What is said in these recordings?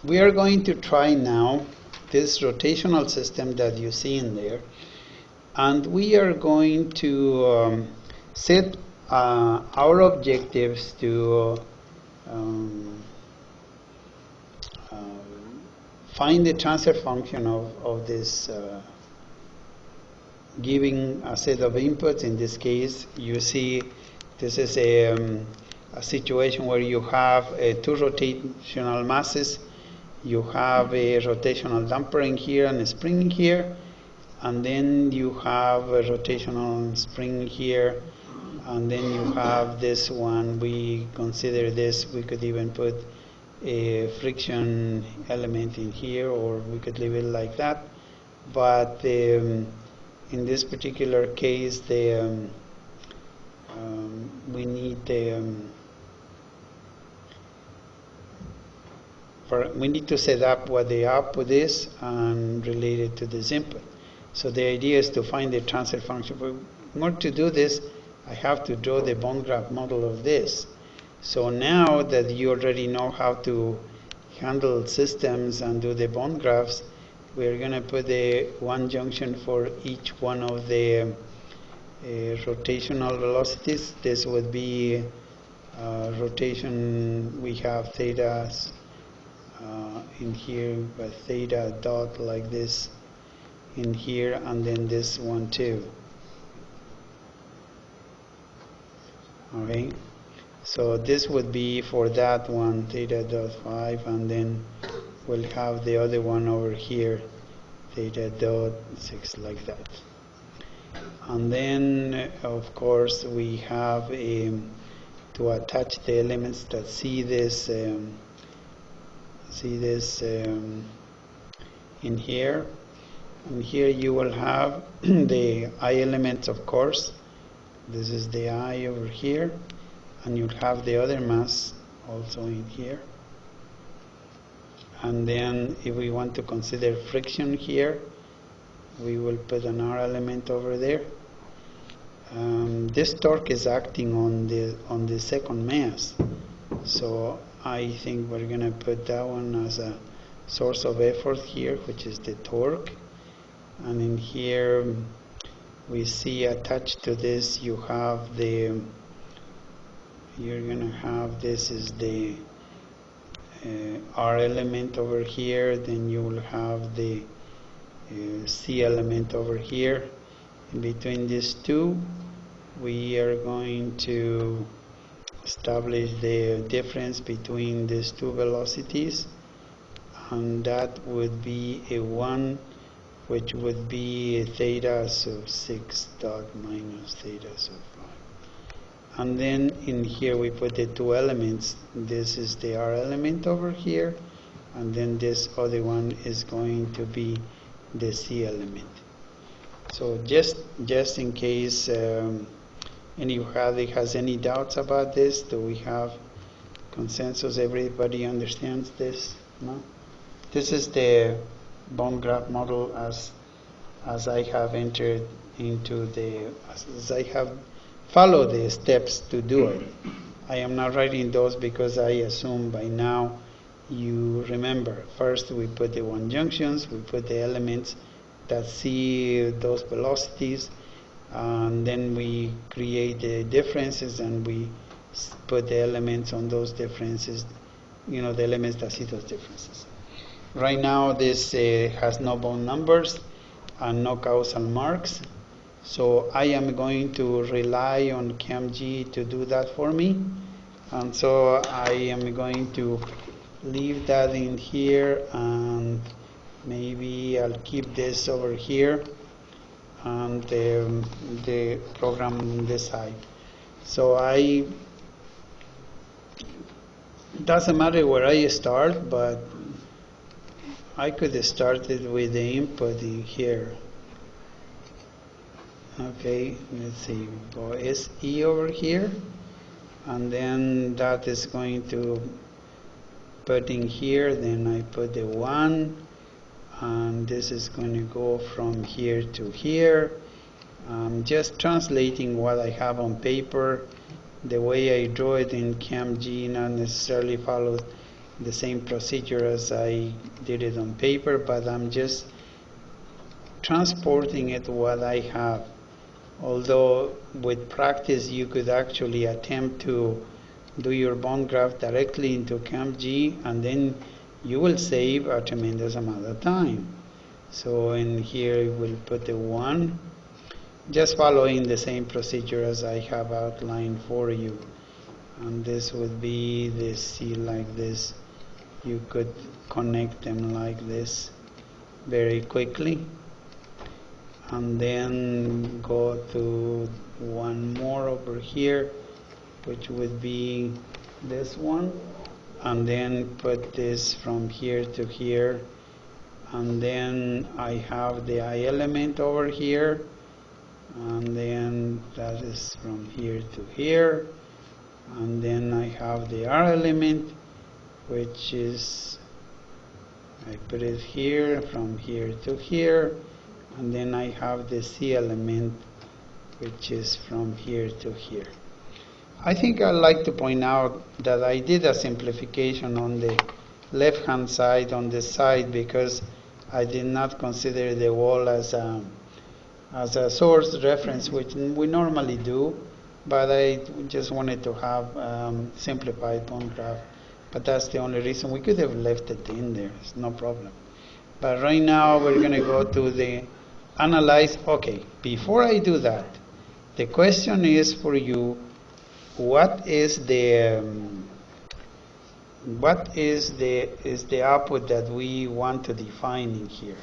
we are going to try now this rotational system that you see in there, and we are going to set our objectives to find the transfer function of this giving a set of inputs. In this case, you see this is a situation where you have two rotational masses. You have a rotational damper in here and a spring in here, and then you have a rotational spring here, and then you have this one. We consider this, we could even put a friction element in here, or we could leave it like that. But in this particular case, we need we need to set up what the output is and relate it to this input. So the idea is to find the transfer function. But in order to do this, I have to draw the bond graph model of this. So now that you already know how to handle systems and do the bond graphs, we're going to put the one junction for each one of the rotational velocities. This would be rotation. We have thetas in here, but theta dot like this in here, and then this one too. Okay, so this would be for that one, theta dot 5, and then we'll have the other one over here, theta dot 6, like that. And then of course we have to attach the elements that see this in here. And here you will have the I elements, of course. This is the I over here, and you'll have the other mass also in here. And then if we want to consider friction here, we will put an R element over there. This torque is acting on the second mass, so I think we're going to put that one as a source of effort here, which is the torque. And in here we see attached to this you have you're going to have, this is the R element over here, then you will have the C element over here. In between these two, we are going to establish the difference between these two velocities, and that would be a 1, which would be theta of 6 dot minus theta of 5. And then in here we put the two elements. This is the R element over here, and then this other one is going to be the C element. So just in case anybody has any doubts about this, do we have consensus? Everybody understands this? No? This is the bond graph model as I have entered into as I have followed the steps to do it. I am not writing those because I assume by now you remember. First we put the one junctions, we put the elements that see those velocities, and then we create the differences and we put the elements on those differences, the elements that see those differences. Right now this has no bond numbers and no causal marks, so I am going to rely on CAMG to do that for me, and so I am going to leave that in here, and maybe I'll keep this over here and the program on this side. So doesn't matter where I start, but I could have started with the input in here. Okay, let's see, go SE over here, and then that is going to put in here, then I put the 1, and this is going to go from here to here. I'm just translating what I have on paper. The way I draw it in CAMG not necessarily follows the same procedure as I did it on paper, but I'm just transporting it what I have. Although with practice you could actually attempt to do your bond graph directly into CAMG, and then you will save a tremendous amount of time. So in here we'll put the 1, just following the same procedure as I have outlined for you. And this would be the C like this. You could connect them like this very quickly. And then go to one more over here, which would be this one, and then put this from here to here, and then I have the I element over here, and then that is from here to here, and then I have the R element, which is, I put it here, from here to here, and then I have the C element, which is from here to here. I think I'd like to point out that I did a simplification on the left-hand side on this side because I did not consider the wall as a source reference, which we normally do, but I just wanted to have simplified bond graph. But that's the only reason. We could have left it in there, it's no problem. But right now we're going to go to the analyze. Okay, before I do that, the question is for you, what is the output that we want to define in here?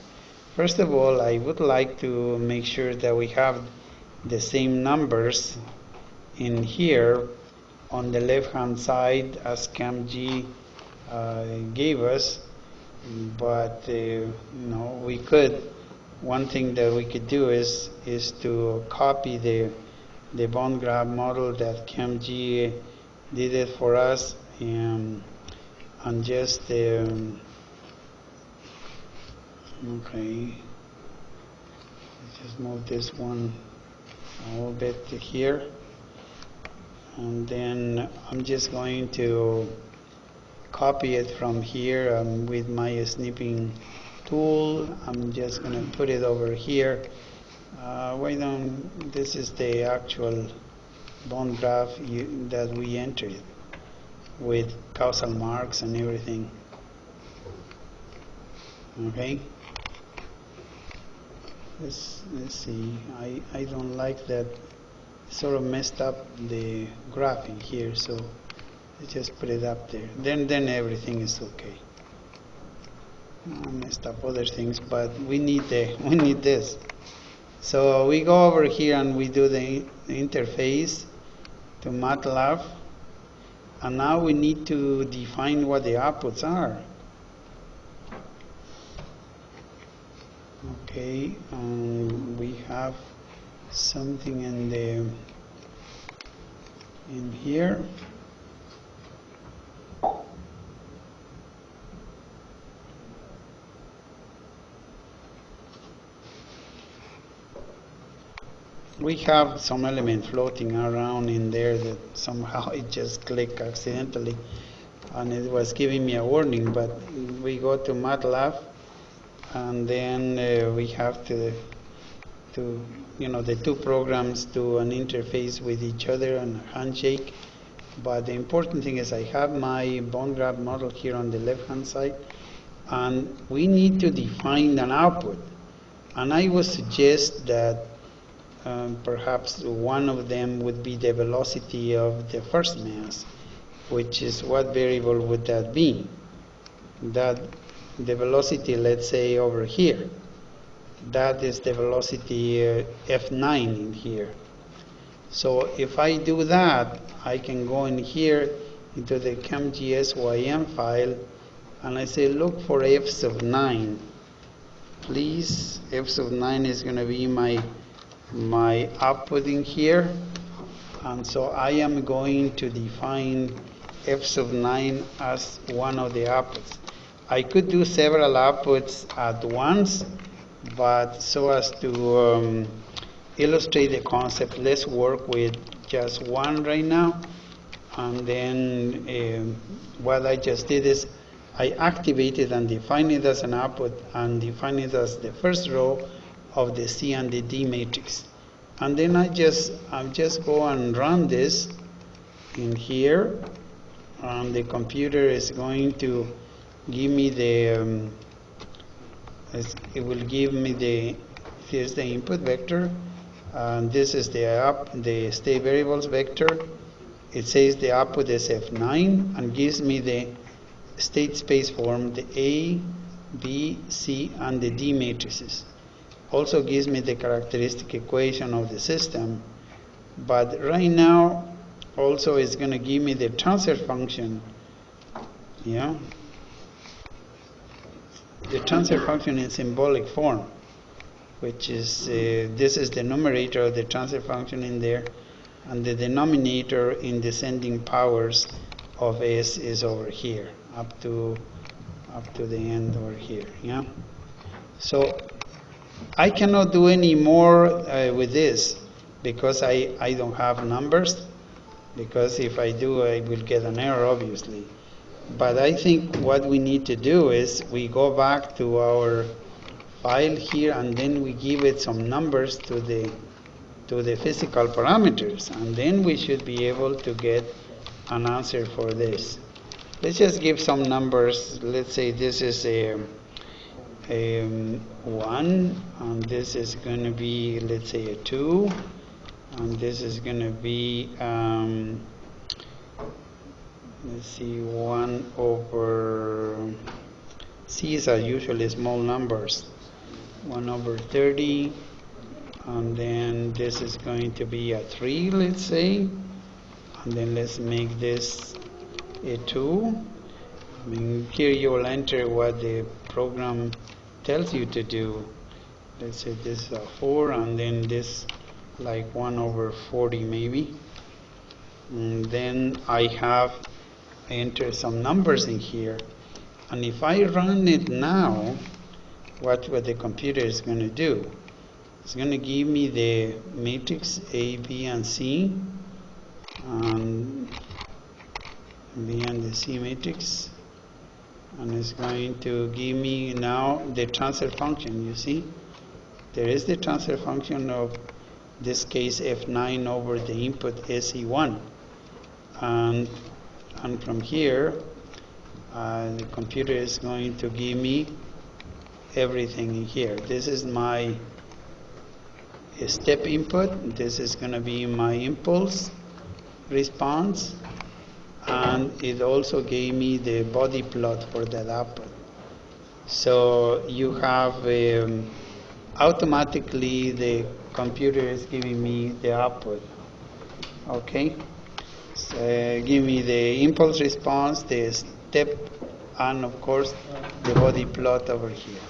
First of all, I would like to make sure that we have the same numbers in here on the left hand side as CAMG gave us, but we could, one thing that we could do is to copy the bond graph model that CAMG did it for us, and just okay, let's just move this one a little bit to here, and then I'm just going to copy it from here with my snipping tool. I'm just going to put it over here. This is the actual bond graph that we entered with causal marks and everything. Okay. Let's see. I don't like that. Sort of messed up the graph in here, so let's just put it up there. Then everything is okay. I messed up other things, but we need this. So we go over here and we do the interface to MATLAB, and now we need to define what the outputs are. Okay, we have something in here. We have some element floating around in there that somehow it just clicked accidentally, and it was giving me a warning. But we go to MATLAB, and then we have to the two programs do an interface with each other and a handshake. But the important thing is I have my bond graph model here on the left hand side, and we need to define an output. And I would suggest that perhaps one of them would be the velocity of the first mass, which is what variable would that be? That the velocity, let's say over here, that is the velocity F9 in here. So if I do that, I can go in here into the CAMG-SYM file, and I say look for f sub 9. Please, f sub 9 is going to be my output in here, and so I am going to define f sub 9 as one of the outputs. I could do several outputs at once, but so as to illustrate the concept, let's work with just one right now, and then what I just did is I activate it and define it as an output and define it as the first row of the C and the D matrix. And then I just go and run this in here, and the computer is going to give me the it will give me here's the input vector, and this is the state variables vector. It says the output is F9 and gives me the state space form, the A, B, C, and the D matrices. Also gives me the characteristic equation of the system, but right now also it's going to give me the transfer function. Yeah, the transfer function in symbolic form, which is this is the numerator of the transfer function in there, and the denominator in descending powers of S is over here up to the end over here. Yeah, so I cannot do any more with this because I don't have numbers, because if I do I will get an error obviously. But I think what we need to do is we go back to our file here and then we give it some numbers to the physical parameters, and then we should be able to get an answer for this. Let's just give some numbers. Let's say this is a 1, and this is going to be, let's say, a 2, and this is going to be let's see, 1 over, C's are usually small numbers, 1 over 30, and then this is going to be a 3, let's say, and then let's make this a 2. I mean, here you will enter what the program tells you to do. Let's say this is a 4, and then this like 1 over 40 maybe. And then I have enter some numbers in here, and if I run it now, what the computer is going to do, it's going to give me the matrix A, B, and C, and B and the C matrix, and it's going to give me now the transfer function. You see, there is the transfer function of this case F9 over the input SE1, and from here the computer is going to give me everything in here. This is my step input, this is going to be my impulse response, and it also gave me the body plot for that output. So you have automatically the computer is giving me the output. Okay, so give me the impulse response, the step, and of course the body plot over here.